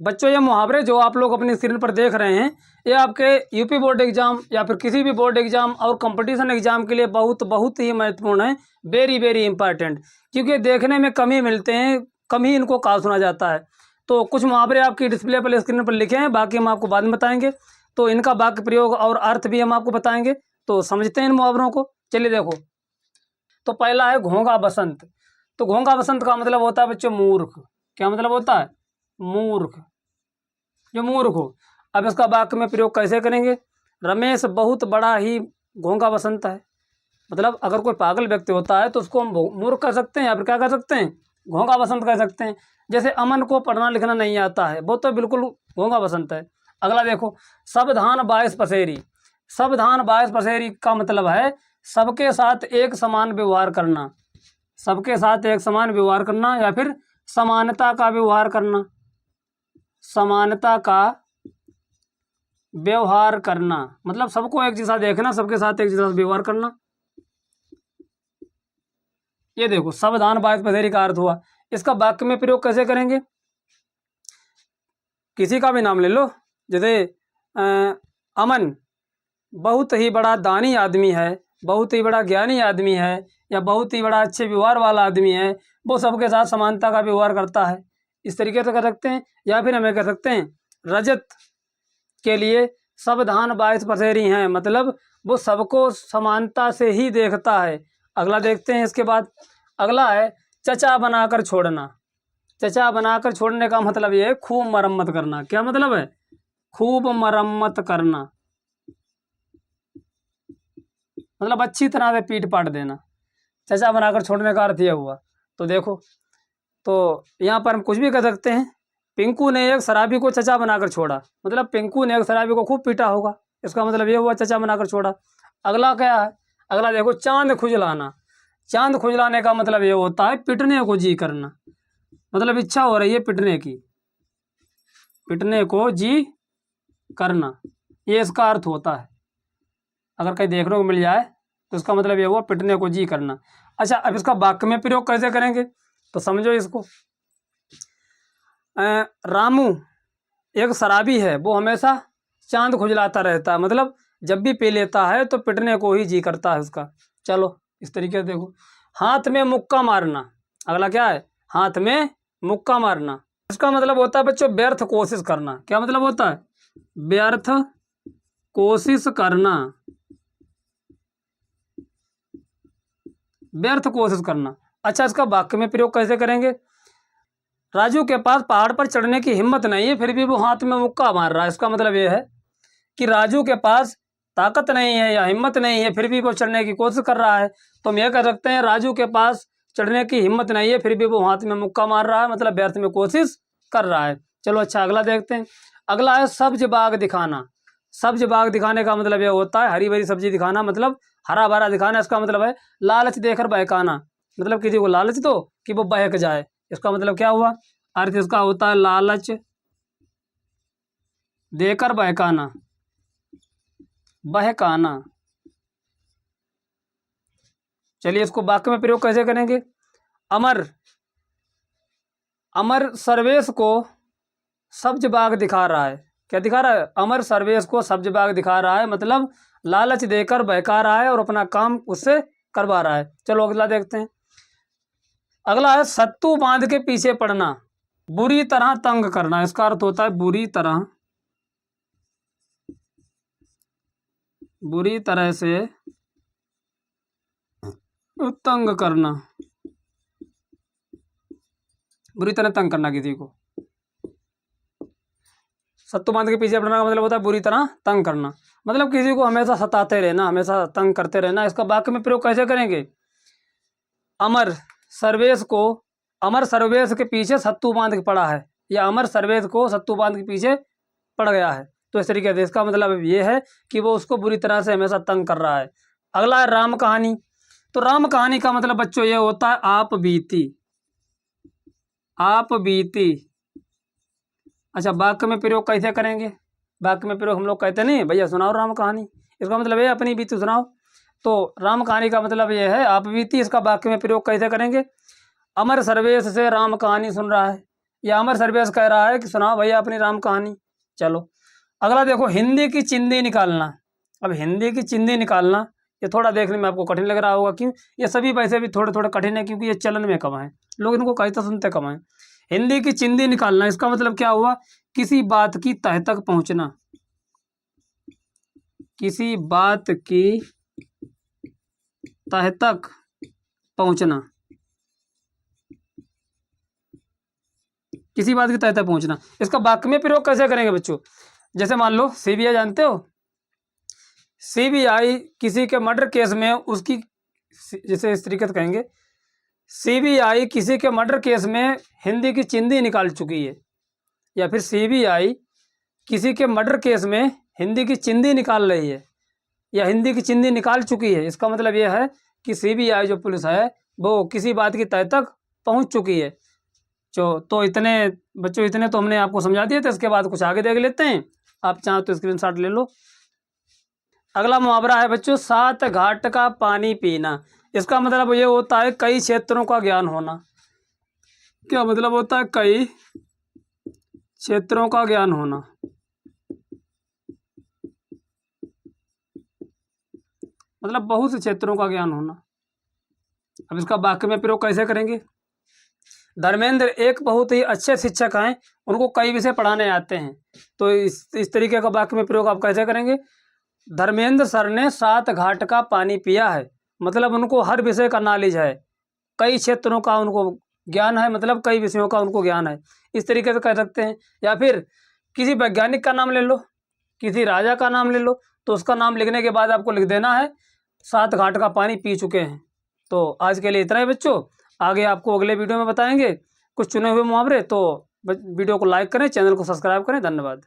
बच्चों ये मुहावरे जो आप लोग अपनी स्क्रीन पर देख रहे हैं, ये आपके यूपी बोर्ड एग्जाम या फिर किसी भी बोर्ड एग्जाम और कंपटीशन एग्जाम के लिए बहुत बहुत ही महत्वपूर्ण है, वेरी वेरी इंपॉर्टेंट, क्योंकि देखने में कम ही मिलते हैं, कम ही इनको कहा सुना जाता है। तो कुछ मुहावरे आपकी डिस्प्ले पर स्क्रीन पर लिखे हैं, बाकी हम आपको बाद में बताएंगे। तो इनका वाक्य प्रयोग और अर्थ भी हम आपको बताएंगे, तो समझते हैं इन मुहावरों को। चलिए देखो, तो पहला है घोंघा बसंत। तो घोंघा बसंत का मतलब होता है बच्चों मूर्ख। क्या मतलब होता है? मूर्ख, जो मूर्ख हो। अब इसका वाक्य में प्रयोग कैसे करेंगे? रमेश बहुत बड़ा ही घोंघा बसंत है। मतलब अगर कोई पागल व्यक्ति होता है तो उसको हम मूर्ख कह सकते हैं या फिर क्या कह सकते हैं? घोंघा बसंत कह सकते हैं। जैसे अमन को पढ़ना लिखना नहीं आता है, वो तो बिल्कुल घोंघा बसंत है। अगला देखो, सब धान बायस पसेरी। सब धान बायस पसेरी का मतलब है सबके साथ एक समान व्यवहार करना। सबके साथ एक समान व्यवहार करना या फिर समानता का व्यवहार करना। समानता का व्यवहार करना मतलब सबको एक जैसा देखना, सबके साथ एक जैसा व्यवहार करना। ये देखो, सावधान बायस पसेरी का अर्थ हुआ। इसका वाक्य में प्रयोग कैसे करेंगे? किसी का भी नाम ले लो, जैसे अमन बहुत ही बड़ा दानी आदमी है, बहुत ही बड़ा ज्ञानी आदमी है, या बहुत ही बड़ा अच्छे व्यवहार वाला आदमी है, वो सबके साथ समानता का व्यवहार करता है। इस तरीके से कर सकते हैं। या फिर हमें कह सकते हैं रजत के लिए सब धान बायस पसेरी हैं, मतलब वो सबको समानता से ही देखता है। अगला देखते हैं इसके बाद। अगला है चचा बनाकर छोड़ना। चचा बनाकर छोड़ने का मतलब ये है खूब मरम्मत करना। क्या मतलब है? खूब मरम्मत करना, मतलब अच्छी तरह से पीट पाट देना। चचा बनाकर छोड़ने का अर्थ यह हुआ। तो देखो, तो यहाँ पर हम कुछ भी कह सकते हैं। पिंकू ने एक शराबी को चचा बनाकर छोड़ा, मतलब पिंकू ने एक शराबी को खूब पीटा होगा, इसका मतलब ये हुआ चचा बनाकर छोड़ा। अगला क्या है? अगला देखो, चांद खुजलाना। चांद खुजलाने का मतलब ये होता है पिटने को जी करना, मतलब इच्छा हो रही है पिटने की, पिटने को जी करना, ये इसका अर्थ होता है। अगर कहीं देखने को मिल जाए तो इसका मतलब ये हुआ पिटने को जी करना। अच्छा, अब इसका वाक्य में प्रयोग कैसे करेंगे तो समझो इसको। रामू एक शराबी है, वो हमेशा चांद खुजलाता रहता है, मतलब जब भी पी लेता है तो पिटने को ही जी करता है उसका। चलो इस तरीके से देखो। हाथ में मुक्का मारना। अगला क्या है? हाथ में मुक्का मारना। इसका मतलब होता है बच्चों व्यर्थ कोशिश करना। क्या मतलब होता है? व्यर्थ कोशिश करना, व्यर्थ कोशिश करना। अच्छा, इसका वाक्य में प्रयोग कैसे करेंगे? राजू के पास पहाड़ पर चढ़ने की हिम्मत नहीं है, फिर भी वो हाथ में मुक्का मार रहा है। इसका मतलब ये है कि राजू के पास ताकत नहीं है या हिम्मत नहीं है, फिर भी वो चढ़ने की कोशिश कर रहा है। तो हम यह कह सकते हैं राजू के पास चढ़ने की हिम्मत नहीं है, फिर भी वो हाथ में मुक्का मार रहा है, मतलब व्यर्थ में कोशिश कर रहा है। चलो अच्छा, अगला देखते हैं। अगला है सब्ज बाग दिखाना। सब्ज बाग दिखाने का मतलब यह होता है हरी भरी सब्जी दिखाना, मतलब हरा भरा दिखाना। इसका मतलब है लालच देकर बहकाना, मतलब किसी को लालच दो कि वो बहक जाए। इसका मतलब क्या हुआ? अर्थ इसका होता है लालच देकर बहकाना, बहकाना। चलिए इसको वाक्य में प्रयोग कैसे करेंगे? अमर अमर सर्वेश को सब्ज बाग दिखा रहा है। क्या दिखा रहा है? अमर सर्वेश को सब्ज बाग दिखा रहा है, मतलब लालच देकर बहका रहा है और अपना काम उससे करवा रहा है। चलो अगला देखते हैं। अगला है सत्तू बांध के पीछे पड़ना, बुरी तरह तंग करना। इसका अर्थ होता है बुरी तरह, बुरी तरह से तंग करना, बुरी तरह तंग करना किसी को। सत्तू बांध के पीछे पड़ना का मतलब होता है बुरी तरह तंग करना, मतलब किसी को हमेशा सताते रहना, हमेशा तंग करते रहना। इसका वाक्य में प्रयोग कैसे करेंगे? अमर सर्वेश को, अमर सर्वेश के पीछे सत्तू बांध के पड़ा है, या अमर सर्वेश को सत्तू बांध के पीछे पड़ गया है। तो इस तरीके से इसका मतलब ये है कि वो उसको बुरी तरह से हमेशा तंग कर रहा है। अगला है राम कहानी। तो राम कहानी का मतलब बच्चों ये होता है आप बीती, आप बीती। अच्छा, वाक्य में प्रयोग कैसे करेंगे? वाक्य में प्रयोग हम लोग कहते नहीं भैया सुनाओ राम कहानी, इसका मतलब है अपनी बीती सुनाओ। तो राम कहानी का मतलब ये है आप बीती। इसका वाक्य में प्रयोग कैसे करेंगे? अमर सर्वेश से राम कहानी सुन रहा है, या अमर सर्वेश कह रहा है कि सुनाओ भैया अपनी राम कहानी। चलो अगला देखो, हिंदी की चिंदी निकालना। अब हिंदी की चिंदी निकालना ये थोड़ा देखने में आपको कठिन लग रहा होगा, क्यों? ये सभी वैसे भी थोड़े थोड़े कठिन है, क्योंकि ये चलन में कम है, लोग इनको कहते सुनते कम है। हिंदी की चिंदी निकालना, इसका मतलब क्या हुआ? किसी बात की तह तक पहुंचना, किसी बात की तह तक पहुंचना, किसी बात की तह तक पहुंचना। इसका वाक्य में प्रयोग कैसे करेंगे बच्चों? जैसे मान लो सीबीआई जानते हो, सीबीआई किसी के मर्डर केस में उसकी, जैसे इस तरीके से कहेंगे, सीबीआई किसी के मर्डर केस में हिंदी की चिंदी निकाल चुकी है, या फिर सीबीआई किसी के मर्डर केस में हिंदी की चिंदी निकाल रही है, या हिंदी की चिंदी निकाल चुकी है। इसका मतलब यह है कि सीबीआई जो पुलिस है वो किसी बात की तह तक पहुंच चुकी है। तो इतने बच्चों, इतने तो हमने आपको समझा दिए थे। इसके बाद कुछ आगे देख लेते हैं, आप चाहो तो स्क्रीनशॉट ले लो। अगला मुहावरा है बच्चों, सात घाट का पानी पीना। इसका मतलब ये होता है कई क्षेत्रों का ज्ञान होना। क्या मतलब होता है? कई क्षेत्रों का ज्ञान होना। मतलब बहुत से क्षेत्रों का ज्ञान होना। अब इसका वाक्य में प्रयोग कैसे करेंगे? धर्मेंद्र एक बहुत ही अच्छे शिक्षक हैं, उनको कई विषय पढ़ाने आते हैं। तो इस तरीके का वाक्य में प्रयोग आप कैसे करेंगे? धर्मेंद्र सर ने सात घाट का पानी पिया है, मतलब उनको हर विषय का नॉलेज है, कई क्षेत्रों का उनको ज्ञान है, मतलब कई विषयों का उनको ज्ञान है। इस तरीके से कह सकते हैं। या फिर किसी वैज्ञानिक का नाम ले लो, किसी राजा का नाम ले लो, तो उसका नाम लिखने के बाद आपको लिख देना है सात घाट का पानी पी चुके हैं। तो आज के लिए इतना ही बच्चों, आगे आपको अगले वीडियो में बताएंगे कुछ चुने हुए मुहावरे। तो वीडियो को लाइक करें, चैनल को सब्सक्राइब करें। धन्यवाद।